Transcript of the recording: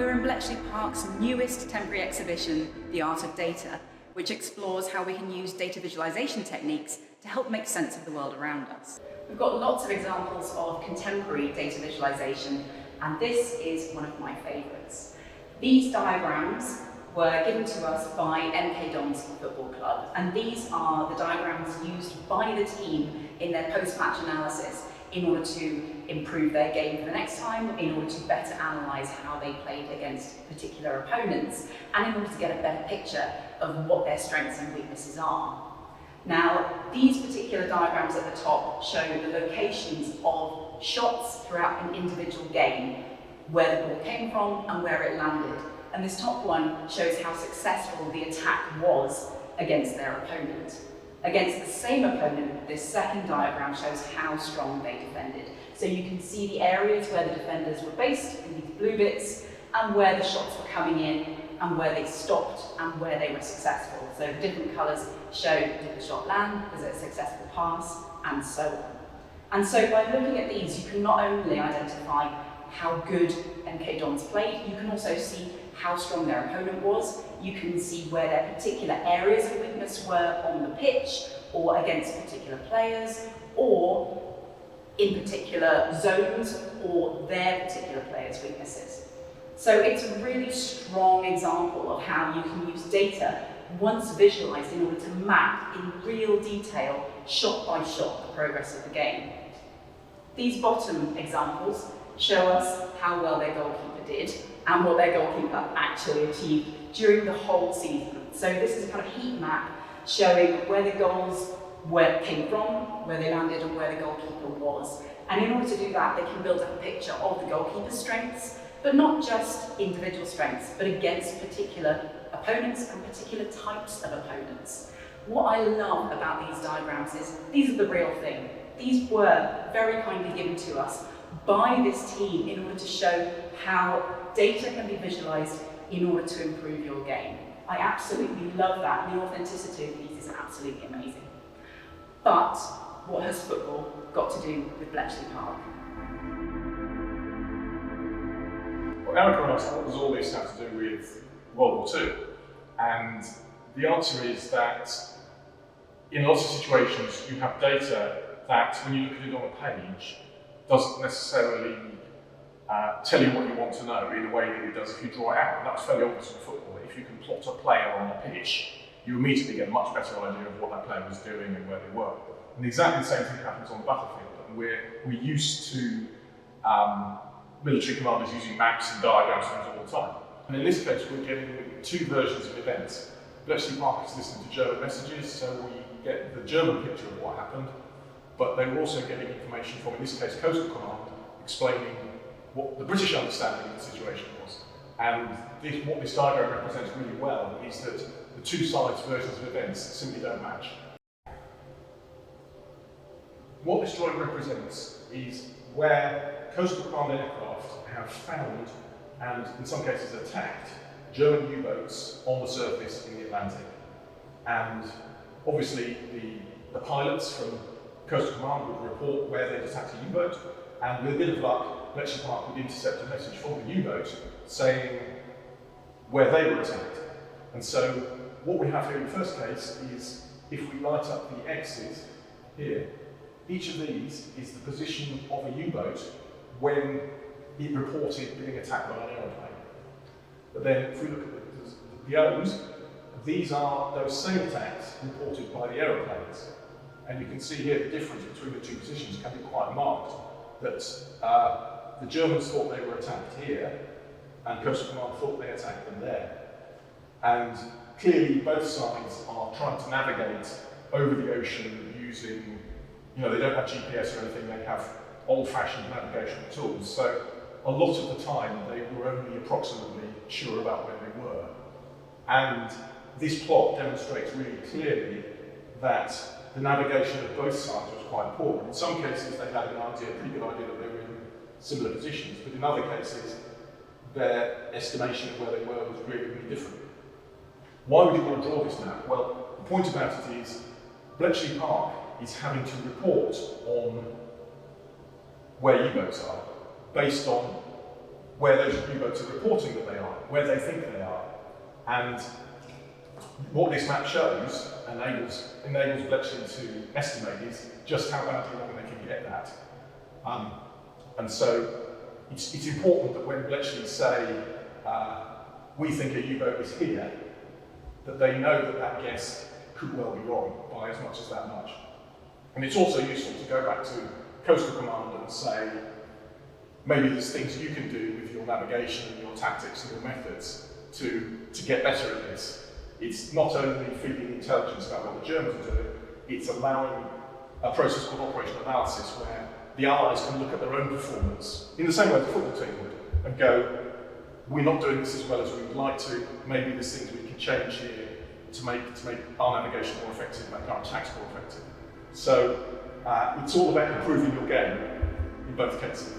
We're in Bletchley Park's newest temporary exhibition, The Art of Data, which explores how we can use data visualization techniques to help make sense of the world around us. We've got lots of examples of contemporary data visualization, and this is one of my favourites. These diagrams were given to us by MK Dons Football Club, and these are the diagrams used by the team in their post-match analysis in order to improve their game for the next time, in order to better analyse how they played against particular opponents, and in order to get a better picture of what their strengths and weaknesses are. Now, these particular diagrams at the top show the locations of shots throughout an individual game, where the ball came from and where it landed. And this top one shows how successful the attack was against their opponent. Against the same opponent, this second diagram shows how strong they defended. So you can see the areas where the defenders were based in these blue bits, and where the shots were coming in, and where they stopped, and where they were successful. So the different colours show, did the shot land, was it a successful pass, and so on. And so by looking at these, you can not only identify how good MK Dons played, you can also see how strong their opponent was. You can see where their particular areas of weakness were on the pitch, or against particular players, or in particular zones, or their particular players' weaknesses. So it's a really strong example of how you can use data once visualized in order to map in real detail, shot by shot, the progress of the game. These bottom examples show us how well their goalkeeper did and what their goalkeeper actually achieved during the whole season. So this is a kind of heat map showing where the goals came from, where they landed, and where the goalkeeper was. And in order to do that, they can build up a picture of the goalkeeper's strengths, but not just individual strengths, but against particular opponents and particular types of opponents. What I love about these diagrams is these are the real thing. These were very kindly given to us by this team in order to show how data can be visualized in order to improve your game. I absolutely love that. The authenticity of these is absolutely amazing. But what has football got to do with Bletchley Park? Well, Erica asked, what does all this have to do with World War II? And the answer is that in lots of situations you have data that, when you look at it on a page, doesn't necessarily tell you what you want to know in a way that it does if you draw it out. And that's fairly obvious in football. If you can plot a player on a pitch, you immediately get a much better idea of what that player was doing and where they were. And exactly the same thing happens on the battlefield. And we're used to military commanders using maps and diagrams and things all the time. And in this case, we're getting two versions of events. Bletchley Park is listening to German messages, so we get the German picture of what happened, but they were also getting information from, in this case, Coastal Command, explaining what the British understanding of the situation was. And what this diagram represents really well is that the two sides' versions of events simply don't match. What this drawing represents is where Coastal Command aircraft have found, and in some cases attacked, German U-boats on the surface in the Atlantic. And obviously the pilots from Coastal Command would report where they'd attacked a U-boat, and with a bit of luck, Bletchley Park would intercept a message from the U-boat saying where they were attacked. And so what we have here in the first case is, if we light up the X's here, each of these is the position of a U-boat when it reported being attacked by an aeroplane. But then if we look at the O's, these are those same attacks reported by the aeroplanes. And you can see here the difference between the two positions can be quite marked. That the Germans thought they were attacked here, and Coastal Command thought they attacked them there. And clearly both sides are trying to navigate over the ocean using, they don't have GPS or anything, they have old-fashioned navigational tools. So a lot of the time they were only approximately sure about where they were. And this plot demonstrates really clearly that the navigation of both sides was quite poor. In some cases they had a pretty good idea that they were in similar positions, but in other cases their estimation of where they were was really, really different. Why would you want to draw this map? Well, the point about it is Bletchley Park is having to report on where U-boats are based on where those U-boats are reporting that they are, where they think they are. And what this map shows enables Bletchley to estimate is just how badly wrong they can get that. And so it's important that when Bletchley say, we think a U-boat is here, that they know that that guess could well be wrong by as much as that much. And it's also useful to go back to Coastal Command and say, maybe there's things you can do with your navigation and your tactics and your methods to get better at this. It's not only feeding intelligence about what the Germans are doing, it's allowing a process called operational analysis where the Allies can look at their own performance in the same way the football team would and go, we're not doing this as well as we would like to, maybe there's things we can change here to make our navigation more effective, make our attacks more effective. So it's all about improving your game in both cases.